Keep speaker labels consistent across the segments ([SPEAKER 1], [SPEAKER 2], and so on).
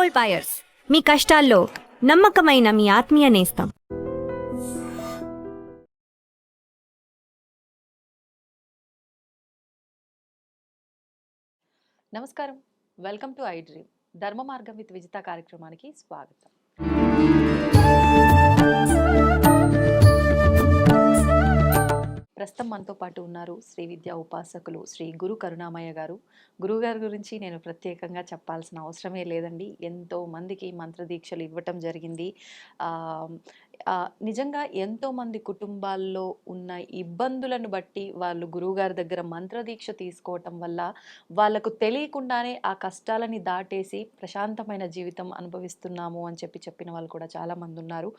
[SPEAKER 1] Gold buyers, మీ కష్టాల్లో నమ్మకమైన మీ ఆత్మీయ నేస్తం.
[SPEAKER 2] నమస్కారం, వెల్కమ్ టు ఐ డ్రీమ్. ధర్మ మార్గం విత్ విజిత కార్యక్రమానికి స్వాగతం. ప్రస్తుతం మనతో పాటు ఉన్నారు శ్రీ విద్యా ఉపాసకులు శ్రీ గురు కరుణామయ్య గారు. గురువుగారి గురించి నేను ప్రత్యేకంగా చెప్పాల్సిన అవసరమే లేదండి. ఎంతో మందికి మంత్రదీక్షలు ఇవ్వటం జరిగింది. నిజంగా ఎంతోమంది కుటుంబాల్లో ఉన్న ఇబ్బందులను బట్టి వాళ్ళు గురువుగారి దగ్గర మంత్రదీక్ష తీసుకోవటం వల్ల వాళ్ళకు తెలియకుండానే ఆ కష్టాలని దాటేసి ప్రశాంతమైన జీవితం అనుభవిస్తున్నాము అని చెప్పిన వాళ్ళు కూడా చాలామంది ఉన్నారు.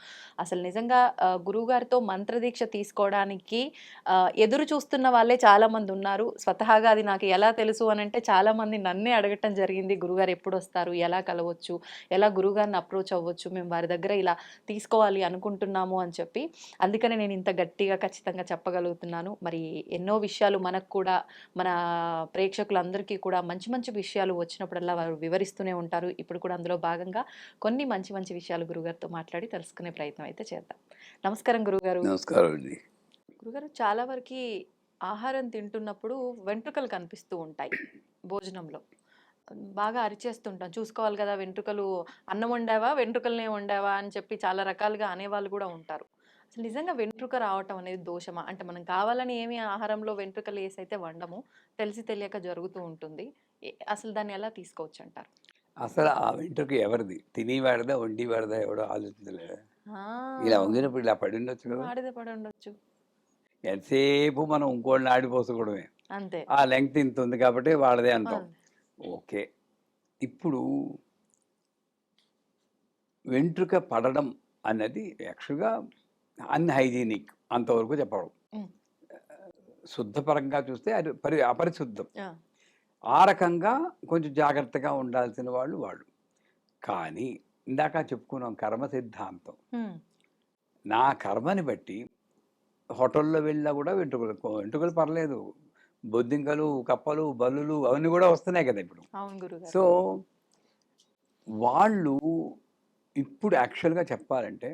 [SPEAKER 2] అసలు నిజంగా గురువుగారితో మంత్రదీక్ష తీసుకోవడానికి ఎదురు చూస్తున్న వాళ్ళే చాలామంది ఉన్నారు. స్వతహాగా అది నాకు ఎలా తెలుసు అని అంటే చాలామంది నన్నే అడగటం జరిగింది, గురుగారు ఎప్పుడు వస్తారు, ఎలా కలవచ్చు, ఎలా గురుగారిని అప్రోచ్ అవ్వచ్చు, మేము వారి దగ్గర ఇలా తీసుకోవాలి అనుకుంటున్నాము అని చెప్పి. అందుకనే నేను ఇంత గట్టిగా ఖచ్చితంగా చెప్పగలుగుతున్నాను. మరి ఎన్నో విషయాలు మనకు కూడా, మన ప్రేక్షకులందరికీ కూడా మంచి మంచి విషయాలు వచ్చినప్పుడల్లా వారు వివరిస్తూనే ఉంటారు. ఇప్పుడు కూడా అందులో భాగంగా కొన్ని మంచి మంచి విషయాలు గురుగారితో మాట్లాడి తెలుసుకునే ప్రయత్నం అయితే చేద్దాం. నమస్కారం గురుగారు.
[SPEAKER 3] నమస్కారం అండి.
[SPEAKER 2] గురుగారు, చాలా వరకు ఆహారం తింటున్నప్పుడు వెంట్రుకలు కనిపిస్తూ ఉంటాయి భోజనంలో. బాగా అరిచేస్తుంటాం, చూసుకోవాలి కదా వెంట్రుకలు, అన్నం వండావా వెంట్రుకలనే వండావా అని చెప్పి చాలా రకాలుగా అనేవాళ్ళు కూడా ఉంటారు. అసలు నిజంగా వెంట్రుక రావటం అనేది దోషమా? అంటే మనం కావాలని ఏమి ఆహారంలో వెంట్రుకలు వేసైతే వండము, తెలిసి తెలియక జరుగుతూ ఉంటుంది. అసలు దాన్ని ఎలా తీసుకోవచ్చు అంటారు?
[SPEAKER 3] అసలు ఆ వెంట్రుక ఎవరిది? తినేవాడిదా వండేవాడిదా ఎవడో ఆలోచించలేదు. ఇలా వంగినప్పుడు ఇలా పడి ఉండొచ్చు కదా,
[SPEAKER 2] ఆడిదే పడి ఉండొచ్చు.
[SPEAKER 3] ఎంతసేపు మనం ఇంకోళ్ళని ఆడిపోసుకోవడమే.
[SPEAKER 2] అంతే,
[SPEAKER 3] ఆ లెంగ్త్ ఇంత ఉంది కాబట్టి వాళ్ళదే అంటాం. ఓకే, ఇప్పుడు వెంట్రుక పడడం అన్నది యాక్చువల్గా అన్హైజీనిక్ అంతవరకు చెప్పడం. శుద్ధపరంగా చూస్తే అది అపరిశుద్ధం. ఆ రకంగా కొంచెం జాగ్రత్తగా ఉండాల్సిన వాళ్ళు. కానీ ఇందాక చెప్పుకున్నాం కర్మ సిద్ధాంతం. నా కర్మని బట్టి హోటల్లో వెళ్ళినా కూడా వెంట్రుకలు పర్లేదు, బొద్దింకలు, కప్పలు, బల్లులు అవన్నీ కూడా వస్తున్నాయి కదా ఇప్పుడు. సో వాళ్ళు ఇప్పుడు యాక్చువల్గా చెప్పాలంటే,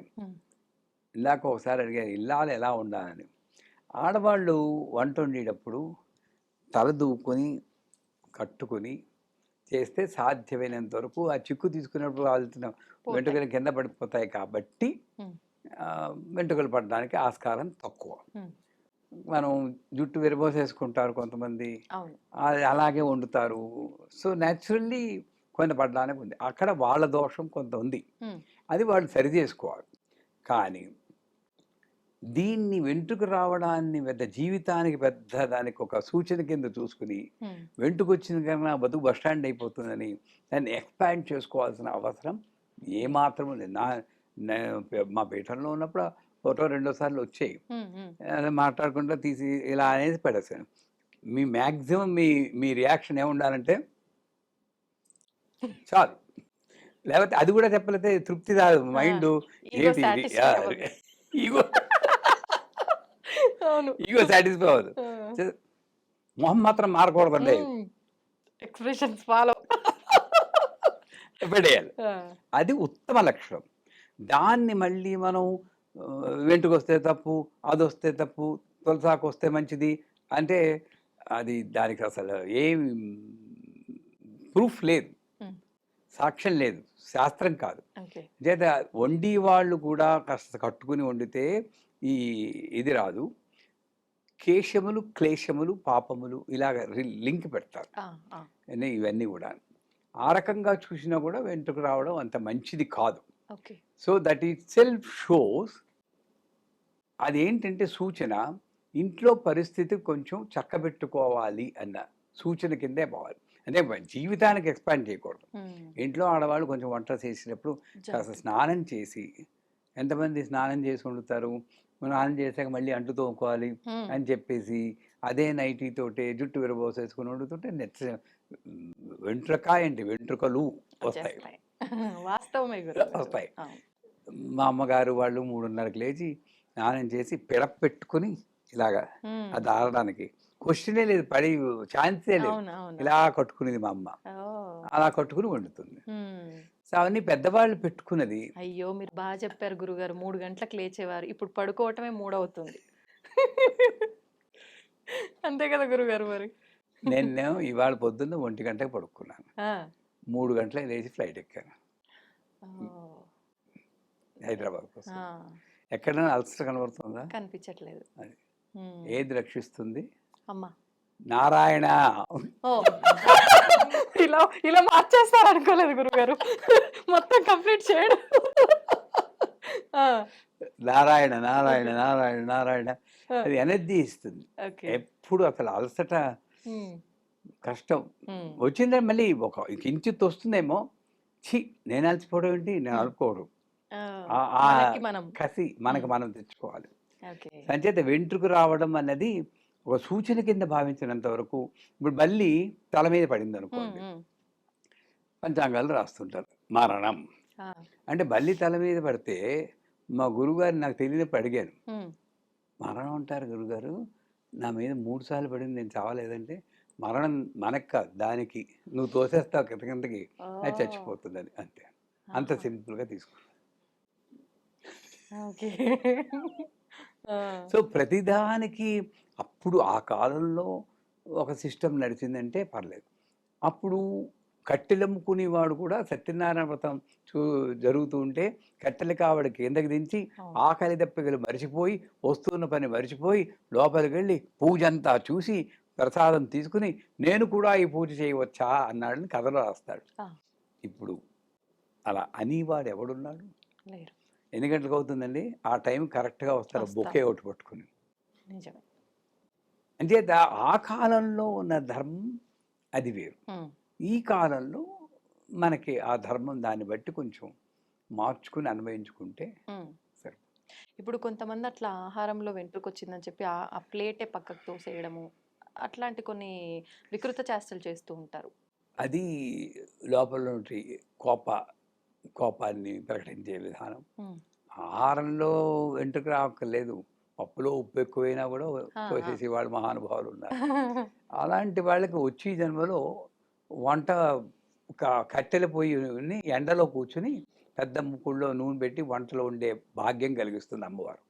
[SPEAKER 3] ఇందాక ఒకసారి అడిగారు ఇల్లాలు ఎలా ఉండాలని. ఆడవాళ్ళు వంట వండేటప్పుడు తల దూకొని కట్టుకొని చేస్తే సాధ్యమైనంత వరకు ఆ చిక్కు తీసుకున్నప్పుడు కావాల్సిన వెంట్రుకలు కింద పడిపోతాయి కాబట్టి వెంట్రుకలు పడడానికి ఆస్కారం తక్కువ. మనం జుట్టు విరబోసేసుకుంటారు కొంతమంది, అలాగే వండుతారు. సో న్యాచురల్లీ కొంత పడడానికి ఉంది. అక్కడ వాళ్ళ దోషం కొంత ఉంది, అది వాళ్ళు సరి చేసుకోవాలి. కానీ దీన్ని వెంట్రుక రావడాన్ని పెద్ద జీవితానికి పెద్ద దానికి ఒక సూచన కింద చూసుకుని వెంట్రుక వచ్చిన కన్నా బతుకు బస్టాండ్ అయిపోతుందని దాన్ని ఎక్స్పాండ్ చేసుకోవాల్సిన అవసరం ఏమాత్రం లేదు. మా పీఠంలో ఉన్నప్పుడు ఫోటో 2 సార్లు వచ్చాయి, మాట్లాడకుండా తీసి ఇలా అనేది పెడతాను. మీ మ్యాక్సిమం మీ రియాక్షన్ ఏముండాలంటే చాలు, లేకపోతే అది కూడా చెప్పలేతే తృప్తి రాదు. మైండ్ ఏంటి ఈగో సాటిస్ఫై అవ్వదు. మొహం మాత్రం మారకూడదండి,
[SPEAKER 2] ఎక్స్ప్రెషన్స్ ఫాలో
[SPEAKER 3] పెట్టేయాలి. అది ఉత్తమ లక్షణం. దాన్ని మళ్ళీ మనం వెంట్రుకు వస్తే తప్పు, అది వస్తే తప్పు, తులసాకు వస్తే మంచిది అంటే అది దానికి అసలు ఏం ప్రూఫ్ లేదు, సాక్ష్యం లేదు, శాస్త్రం కాదు. చేత వండి వాళ్ళు కూడా కాస్త కట్టుకుని వండితే ఇది రాదు. కేశములు, క్లేశములు, పాపములు ఇలాగ లింక్ పెడతారు ఇవన్నీ కూడా. ఆ రకంగా చూసినా కూడా వెంట్రుకు రావడం అంత మంచిది కాదు. So that eat self shows అదేంటంటే సూచన, ఇంట్లో పరిస్థితి కొంచెం చక్కబెట్టుకోవాలి అన్న సూచన కిందే పోవాలి. అంటే జీవితానికి ఎక్స్పాండ్ చేయకూడదు. ఇంట్లో ఆడవాళ్ళు కొంచెం వంట చేసినప్పుడు కాస్త స్నానం చేసి, ఎంతమంది స్నానం చేసి వండుతారు, స్నానం చేసాక మళ్ళీ అంటు తోముకోవాలి అని చెప్పేసి అదే నైటీతోటే జుట్టు విరబోసేసుకుని వండుతుంటే వెంట్రుకలు వస్తాయి. వస్తాయి. మా అమ్మగారు వాళ్ళు 3:30కి లేచి స్నానం చేసి పిడప పెట్టుకుని ఇలాగా అది ఆడడానికి క్వశ్చనే లేదు, పడి ఛాన్సే లేదు, ఇలా కట్టుకునేది మా అమ్మ. అలా కట్టుకుని వండుతుంది. సో అవన్నీ పెద్దవాళ్ళు పెట్టుకున్నది.
[SPEAKER 2] అయ్యో! మీరు బాగా చెప్పారు గురుగారు. 3 గంటలకు లేచేవారు. ఇప్పుడు పడుకోవటమే 3 అవుతుంది. అంతే కదా గురుగారు మరి.
[SPEAKER 3] నేనేమో ఇవాళ పొద్దున్న 1 గంటకి పడుకున్నాను.
[SPEAKER 2] ఆ!
[SPEAKER 3] 3 గంటలకు లేచి ఫ్లైట్ ఎక్కాను
[SPEAKER 2] ఓహ్!
[SPEAKER 3] హైదరాబాద్ కోసం.
[SPEAKER 2] ఆ!
[SPEAKER 3] ఎక్కడైనా అలసట కనబడుతుందా?
[SPEAKER 2] కనిపించట్లేదు.
[SPEAKER 3] అది.
[SPEAKER 2] హ్మ్.
[SPEAKER 3] ఏది రక్షిస్తుంది?
[SPEAKER 2] అమ్మ.
[SPEAKER 3] నారాయణ.
[SPEAKER 2] ఓహ్! ఇలా ఇలా మార్చేస్తారు అనుకోలేదు గురుగారు. మొత్తం కంప్లీట్ చేయడం. ఆ!
[SPEAKER 3] నారాయణ, నారాయణ,
[SPEAKER 2] ఓకే.
[SPEAKER 3] నారాయణ, నారాయణ.
[SPEAKER 2] ఆ!
[SPEAKER 3] అది ఎనర్జీ ఇస్తుంది.
[SPEAKER 2] ఓకే.
[SPEAKER 3] ఎప్పుడు అసలు అలసట
[SPEAKER 2] హ్మ్.
[SPEAKER 3] కష్టం.
[SPEAKER 2] హ్మ్.
[SPEAKER 3] వచ్చిందని మళ్ళీ ఒక కించిత్ వస్తుందేమో, ఛీ! నేను అలసిపోవడం ఏంటి? నేను
[SPEAKER 2] హ్మ్.
[SPEAKER 3] అలుపుకోవడం.
[SPEAKER 2] ఆ!
[SPEAKER 3] ఆ
[SPEAKER 2] మనకి మనం.
[SPEAKER 3] కసి మనకు
[SPEAKER 2] హ్మ్.
[SPEAKER 3] మనం తెచ్చుకోవాలి.
[SPEAKER 2] ఓకే.
[SPEAKER 3] సంచేత వెంట్రుక రావడం అన్నది ఒక సూచన కింద భావించినంత వరకు, ఇప్పుడు బల్లి తల మీద
[SPEAKER 2] హ్మ్.
[SPEAKER 3] పడిందనుకోండి,
[SPEAKER 2] హ్మ్.
[SPEAKER 3] పంచాంగాలు రాస్తుంటారు. మరణం.
[SPEAKER 2] ఆ!
[SPEAKER 3] అంటే బల్లి తల మీద పడితే, మా గురువుగారు నాకు తెలియనప్పుడు అడిగాను.
[SPEAKER 2] హ్మ్.
[SPEAKER 3] మరణం అంటారు గురుగారు, నా మీద 3 సార్లు పడింది నేను చావలేదంటే, మరణం మనకు కాదు దానికి. నువ్వు తోసేస్తావు కిందకి అది
[SPEAKER 2] ఓహ్!
[SPEAKER 3] చచ్చిపోతుందని అంతే. అంత
[SPEAKER 2] ఆహా!
[SPEAKER 3] సింపుల్‌గా తీసుకున్నాను.
[SPEAKER 2] ఓకే. ఆ!
[SPEAKER 3] సో, ప్రతిదానికి అప్పుడు ఆ కాలంలో ఒక సిస్టమ్ నడిచిందంటే పర్లేదు. అప్పుడు కట్టెలమ్ముకునేవాడు కూడా సత్యనారాయణ వ్రతం చూ జరుగుతూ ఉంటే కట్టెల కావడి కిందకి దించి
[SPEAKER 2] అవును.
[SPEAKER 3] ఆకలి దప్పికలు మరిచిపోయి, వస్తున్న పని మరిచిపోయి, లోపలికెళ్ళి పూజంతా చూసి, ప్రసాదం తీసుకుని, నేను కూడా ఈ పూజ చేయవచ్చా అన్నాడని కథలో రాస్తాడు.
[SPEAKER 2] ఆ!
[SPEAKER 3] ఇప్పుడు అలా అనేవాడు ఎవడున్నాడు?
[SPEAKER 2] లేరు.
[SPEAKER 3] ఎన్ని గంటలకు అవుతుందండి? ఆ టైం కరెక్ట్‌గా వస్తారు బొకే
[SPEAKER 2] వస్తారు.
[SPEAKER 3] ఒకటి పట్టుకొని.
[SPEAKER 2] నిజమే.
[SPEAKER 3] అంచేత ఆ కాలంలో ఉన్న ధర్మం అది వేరు.
[SPEAKER 2] హ్మ్.
[SPEAKER 3] ఈ కాలంలో మనకి ఆ ధర్మం దాన్ని బట్టి కొంచెం మార్చుకుని అన్వయించుకుంటే
[SPEAKER 2] హ్మ్.
[SPEAKER 3] సరే.
[SPEAKER 2] ఇప్పుడు కొంతమంది అట్లా ఆహారంలో వెంట్రుకొచ్చిందని చెప్పి ఆ ప్లేటే పక్కకు తోసేయడము, అట్లాంటి కొన్ని వికృత చేష్టలు చేస్తూ ఉంటారు.
[SPEAKER 3] అది లోపల నుండి కోప కోపాన్ని ప్రకటించే విధానం.
[SPEAKER 2] హ్మ్.
[SPEAKER 3] ఆహారంలో వెంట్రుక రాక్కర్లేదు. పప్పులో ఉప్పు ఎక్కువైనా కూడా
[SPEAKER 2] ఆ! ఆ!
[SPEAKER 3] తోసేసే వాళ్ళు మహానుభావులు ఉన్నారు. అలాంటి వాళ్ళకి వచ్చే జన్మలో వంట కట్టెల పొయ్యిని ఎండలో కూర్చొని పెద్ద ముక్కుడులో నూనె పెట్టి వంటలు వండే భాగ్యం కలిగిస్తుంది అమ్మవారు.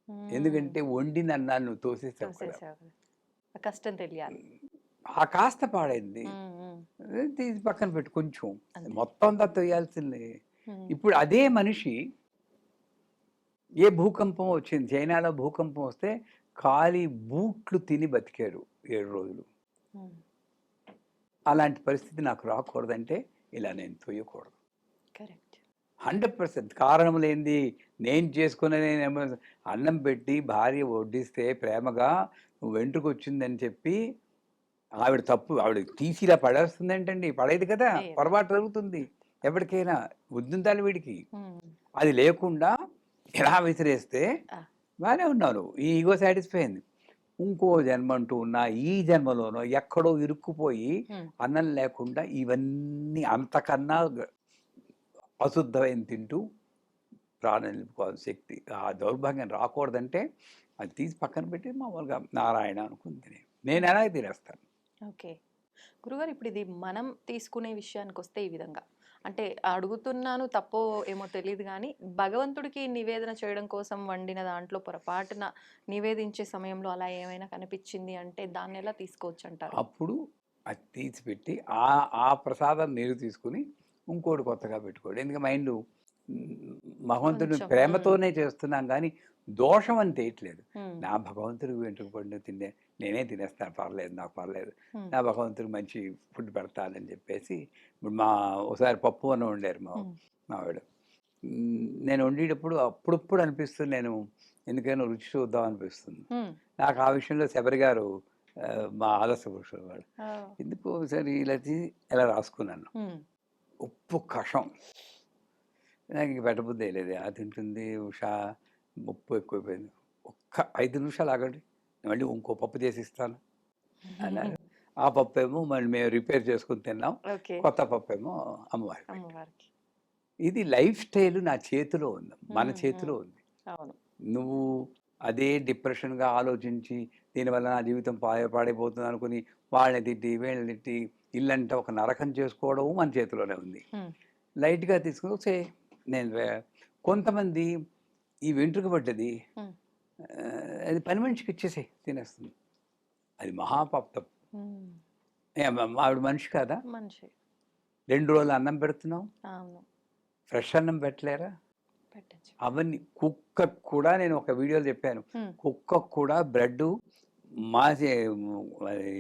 [SPEAKER 2] హ్మ్.
[SPEAKER 3] ఎందుకంటే వండిన అన్నాన్ని నువ్వు తోసేసావు కదా!
[SPEAKER 2] తోసేసారు. ఆ కష్టం తెలియాలి.
[SPEAKER 3] ఆ కాస్త పాడైంది.
[SPEAKER 2] హ్మ్. హ్మ్.
[SPEAKER 3] తీసి పక్కన పెట్టు కొంచెం.
[SPEAKER 2] అంతే.
[SPEAKER 3] మొత్తం అంతా తొయ్యాల్సింది.
[SPEAKER 2] హ్మ్.
[SPEAKER 3] ఇప్పుడు అదే మనిషి ఏ భూకంపం వచ్చింది. చైనాలో భూకంపం వస్తే ఖాళీ బూట్లు తిని బతికారు 7 రోజులు.
[SPEAKER 2] హ్మ్.
[SPEAKER 3] అలాంటి పరిస్థితి నాకు రాకూడదంటే ఇలా నేను తొయ్యకూడదు.
[SPEAKER 2] కరెక్ట్.
[SPEAKER 3] 100% కారణం లేనిది నేను చేసుకున్నదేమో అన్నం పెట్టి భార్య వడ్డిస్తే ప్రేమగా నువ్వు వెంట్రుకొచ్చిందని చెప్పి ఆవిడ తప్పు ఆవిడ తీసి ఇలా పడేస్తుందేంటండి? పడేది కదా!
[SPEAKER 2] లేదు.
[SPEAKER 3] పొరపాటు జరుగుతుంది. ఎవరికైనా బుద్ధుండాలి వీడికి.
[SPEAKER 2] హ్మ్.
[SPEAKER 3] అది లేకుండా ఇలా విసిరేస్తే
[SPEAKER 2] ఆ!
[SPEAKER 3] బానే ఉన్నాను. ఈ ఇగో సాటిస్ఫై అయింది. ఇంకో జన్మ అంటూ ఉన్నా ఈ జన్మలోనో ఎక్కడో ఇరుక్కుపోయి
[SPEAKER 2] హ్మ్.
[SPEAKER 3] అన్నం లేకుండా ఇవన్నీ అంతకన్నా అశుద్ధమైనది తింటూ ప్రాణం నిలుపుకోవాల్సిన శక్తి ఆ దౌర్భాగ్యం రాకూడదంటే అది తీసి పక్కన పెట్టి మామూలుగా నారాయణ అనుకుని తినే నేను
[SPEAKER 2] హ్మ్.
[SPEAKER 3] అలాగే తినేస్తాను.
[SPEAKER 2] ఓకే. గురుగారు ఇప్పుడు ఇది మనం తీసుకునే విషయానికొస్తే ఈ విధంగా. అంటే అడుగుతున్నాను తప్పో ఏమో తెలీదు గానీ, భగవంతుడికి నివేదన చేయడం కోసం వండిన దాంట్లో పొరపాటున నివేదించే సమయంలో అలా ఏమైనా కనిపిచ్చింది అంటే దాన్నెలా తీసుకోవచ్చంటారు?
[SPEAKER 3] అప్పుడు అది తీసిపెట్టి ఆ ఆ ప్రసాదం మీరు తీసుకుని ఇంకోటి కొత్తగా పెట్టుకోండి. ఎందుకంటే మైండు భగవంతుడిని
[SPEAKER 2] కొంచెం. హ్మ్.
[SPEAKER 3] ప్రేమతోనే చేస్తున్నాం కానీ దోషం అని తేయట్లేదు.
[SPEAKER 2] హ్మ్.
[SPEAKER 3] నా భగవంతుడికి వెంట్రుక పడిన తిండే నేనే తినేస్తాను పర్లేదు నాకు పర్లేదు.
[SPEAKER 2] హ్మ్.
[SPEAKER 3] నా భగవంతుడికి మంచి ఫుడ్ పెడతానని చెప్పేసి ఇప్పుడు ఒకసారి పప్పు అన్నం వండారు
[SPEAKER 2] హ్మ్.
[SPEAKER 3] మావిడ. నేను వండేటప్పుడు అప్పుడప్పుడు అనిపిస్తుంది నేను ఎందుకైనా రుచి చూద్దాం అనిపిస్తుంది.
[SPEAKER 2] హ్మ్.
[SPEAKER 3] నాకు ఆ విషయంలో శబరి గారు మా ఆదర్శ పురుషుడు వాడు.
[SPEAKER 2] ఓహ్!
[SPEAKER 3] ఎందుకో ఒకసారి ఇలా రాసుకున్నాను.
[SPEAKER 2] హ్మ్.
[SPEAKER 3] ఉప్పు కషం. నాకు ఇంక పెట్టబుద్ధి వేయలేదు. అది తింటుంది ఉషా ఉప్పు ఎక్కువైపోయింది. ఒక్క 5 నిమిషాలు ఆగండి. మళ్ళీ ఇంకో పప్పు చేసి ఇస్తాను అన్నారు. ఆ పప్పేమో మళ్ళీ మేము రిపేర్ చేసుకొని తిన్నాం.
[SPEAKER 2] ఓకే.
[SPEAKER 3] కొత్త పప్పేమో అమ్మవారికి పెట్టాం.
[SPEAKER 2] అమ్మవారికి.
[SPEAKER 3] ఇది లైఫ్ స్టైల్ నా చేతిలో ఉంది. మన
[SPEAKER 2] హ్మ్.
[SPEAKER 3] చేతిలో
[SPEAKER 2] హ్మ్.
[SPEAKER 3] ఉంది.
[SPEAKER 2] అవును.
[SPEAKER 3] నువ్వు అదే డిప్రెషన్‌గా ఆలోచించి దీనివల్ల నా జీవితం పాడైపోతుంది అనుకుని వాళ్ళని తిట్టి, వీళ్ళని తిట్టి ఇల్లంతా ఒక నరకం చేసుకోవడము మన చేతిలోనే ఉంది.
[SPEAKER 2] హ్మ్.
[SPEAKER 3] లైట్గా తీసుకుని సే కొంతమంది ఈ వెంట్రుక పడ్డది
[SPEAKER 2] ఉమ్,
[SPEAKER 3] అది పని మనిషికి ఇచ్చేసే తినేస్తుంది. అది మహాపాప్తం.
[SPEAKER 2] ఉమ్.
[SPEAKER 3] ఆవిడ మనిషి కాదా?
[SPEAKER 2] మనిషి.
[SPEAKER 3] 2 రోజులు అన్నం పెడుతున్నాం,
[SPEAKER 2] అవును,
[SPEAKER 3] ఫ్రెష్ అన్నం పెట్టలేరా?
[SPEAKER 2] పెట్టచ్చు.
[SPEAKER 3] అవన్నీ కుక్కకు కూడా నేను ఒక వీడియోలో చెప్పాను.
[SPEAKER 2] ఉమ్,
[SPEAKER 3] కుక్కకు కూడా బ్రెడ్ మాసి అది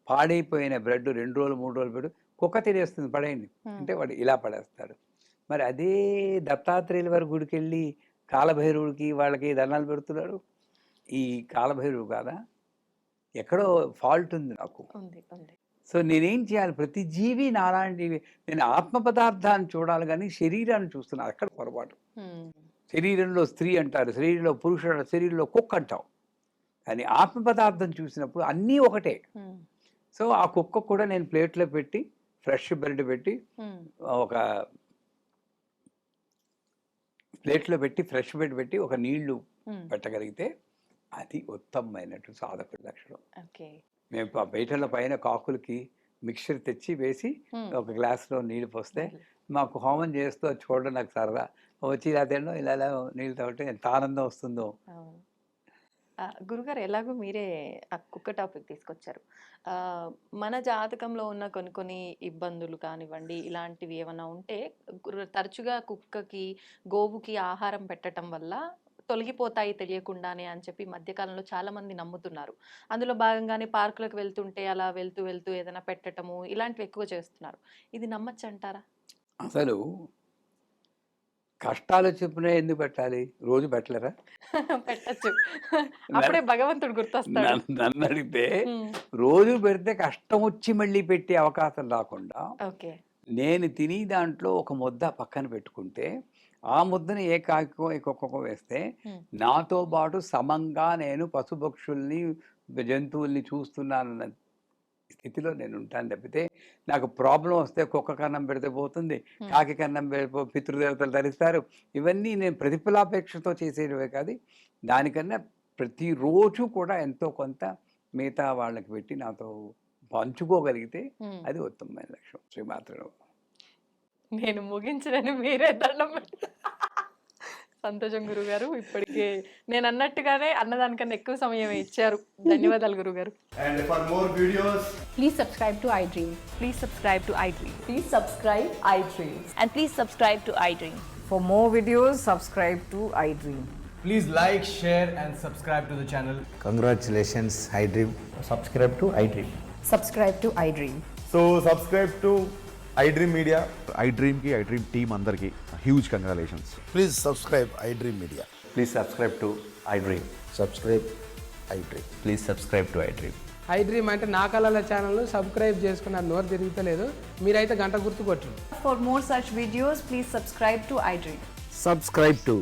[SPEAKER 3] పాడైపోయిన బ్రెడ్ 2 రోజులు 3 రోజులు పెడు కుక్క తినేస్తుంది, పడేయండి అంటే వాడు ఇలా పడేస్తాడు. మరి అదే దత్తాత్రేయుల వారి గుడికి వెళ్ళి కాలభైరవుడికి వాళ్ళకి దండాలు పెడుతున్నాడు. ఈ కాలభైరవుడు కాదా? ఎక్కడో ఫాల్ట్ ఉంది నాకు.
[SPEAKER 2] ఉంది ఉంది.
[SPEAKER 3] సో నేనేం చేయాలి? ప్రతి జీవి నాలాంటివి. నేను ఆత్మ పదార్థాన్ని చూడాలి కానీ శరీరాన్ని చూస్తున్నాను, అక్కడ పొరపాటు.
[SPEAKER 2] ఉమ్,
[SPEAKER 3] శరీరంలో స్త్రీ అంటారు, శరీరంలో పురుషుడు అంటారు, శరీరంలో కుక్క అంటాం. కానీ ఆత్మ పదార్థం చూసినప్పుడు అన్నీ ఒకటే.
[SPEAKER 2] ఉమ్,
[SPEAKER 3] సో ఆ కుక్క కూడా నేను ప్లేట్లో పెట్టి ఫ్రెష్ బ్రెడ్ పెట్టి
[SPEAKER 2] ఉమ్,
[SPEAKER 3] ఒక ప్లేట్లో పెట్టి ఫ్రెష్ బ్రెడ్ పెట్టి ఒక నీళ్లు
[SPEAKER 2] ఉమ్.
[SPEAKER 3] పెట్టగలిగితే అది ఉత్తమమైనట్టు సాధకుడి లక్షణం.
[SPEAKER 2] ఓకే.
[SPEAKER 3] మేము బయటలో పైన కాకులకి మిక్చర్ తెచ్చి వేసి
[SPEAKER 2] ఉమ్.
[SPEAKER 3] ఒక గ్లాస్లో నీళ్ళు పోస్తే మాకు హోమం చేస్తూ అది చూడడం నాకు సరదా. వచ్చి ఇలా తినడం ఇలా ఇలా నీళ్ళు తాగితే ఎంత ఆనందం వస్తుందో.
[SPEAKER 2] అవును. గురుగారు, ఎలాగో మీరే ఆ కుక్క టాపిక్ తీసుకొచ్చారు. ఆ, మన జాతకంలో ఉన్న కొన్ని కొన్ని ఇబ్బందులు కానివ్వండి, ఇలాంటివి ఏమైనా ఉంటే తరచుగా కుక్కకి గోవుకి ఆహారం పెట్టడం వల్ల తొలగిపోతాయి తెలియకుండానే అని చెప్పి మధ్యకాలంలో చాలా మంది నమ్ముతున్నారు. అందులో భాగంగానే పార్కులకు వెళ్తుంటే అలా వెళ్తూ వెళ్తూ ఏదైనా పెట్టడము ఇలాంటివి ఎక్కువ చేస్తున్నారు. ఇది నమ్మచ్చు అంటారా?
[SPEAKER 3] అసలు కష్టాలు చెప్పినా ఎందుకు పెట్టాలి? రోజు పెట్టలేరా?
[SPEAKER 2] పెట్టచ్చు. అప్పుడే భగవంతుడు గుర్తొస్తాడు.
[SPEAKER 3] నన్ను అడిగితే
[SPEAKER 2] ఉమ్,
[SPEAKER 3] రోజు పెడితే కష్టం వచ్చి మళ్ళీ పెట్టే అవకాశం రాకుండా
[SPEAKER 2] ఓకే.
[SPEAKER 3] నేను తిని దాంట్లో ఒక ముద్ద పక్కన పెట్టుకుంటే ఆ ముద్దని ఏ కాకో ఏ కుక్కకో వేస్తే
[SPEAKER 2] ఉమ్,
[SPEAKER 3] నాతో పాటు సమంగా నేను పశుపక్షుల్ని జంతువుల్ని చూస్తున్నానన్న స్థితిలో నేను ఉంటాను తప్పితే నాకు ప్రాబ్లం వస్తే కుక్క కన్నం పెడితే పోతుంది, కాకి కన్నం పితృదేవతలు ధరిస్తారు. ఇవన్నీ నేను ప్రతిఫలాపేక్షతో చేసేటివే కాదు. దానికన్నా ప్రతిరోజు కూడా ఎంతో కొంత మిగతా వాళ్ళకి పెట్టి నాతో పంచుకోగలిగితే
[SPEAKER 2] ఉమ్.
[SPEAKER 3] అది ఉత్తమమైన లక్ష్యం. శ్రీమాత్రుడు.
[SPEAKER 2] నేను ముగించడని మీరే దండం పెట్ట. సంతోషం గురుగారు. ఇప్పటికే నేను అన్నట్టుగానే అన్నదానికన్నా ఎక్కువ సమయం ఇచ్చారు. ధన్యవాదాలు గురుగారు.
[SPEAKER 4] And for more videos,
[SPEAKER 5] Please subscribe to iDream.
[SPEAKER 6] Please subscribe to iDream.
[SPEAKER 5] Please subscribe iDream.
[SPEAKER 6] And please subscribe to iDream.
[SPEAKER 7] For more videos, subscribe to iDream.
[SPEAKER 4] please like, share, and subscribe to the channel.
[SPEAKER 8] Congratulations, iDream.
[SPEAKER 9] subscribe to iDream.
[SPEAKER 5] Subscribe to iDream.
[SPEAKER 4] So subscribe to iDream Media.
[SPEAKER 10] iDream ki iDream team andarki huge congratulations.
[SPEAKER 8] Please subscribe iDream Media.
[SPEAKER 9] Please subscribe to iDream.
[SPEAKER 8] Subscribe iDream.
[SPEAKER 9] Please subscribe to iDream.
[SPEAKER 11] iDream అంటే నా కళల channel subscribe చేసుకున్న నోరు తిరుగుతలేదు. మీరైతే గంట గుర్తు కొట్టండి.
[SPEAKER 5] For more such videos, please subscribe to iDream.
[SPEAKER 9] Subscribe to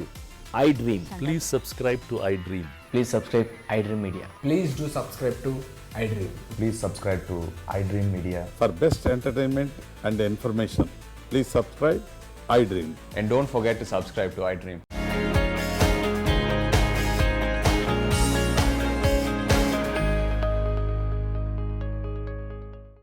[SPEAKER 9] iDream.
[SPEAKER 12] Please subscribe to iDream.
[SPEAKER 9] Please subscribe iDream Media.
[SPEAKER 4] Please do subscribe to iDream.
[SPEAKER 9] Please subscribe to iDream Media.
[SPEAKER 10] For best entertainment and information, please subscribe iDream.
[SPEAKER 9] And don't forget to subscribe to iDream.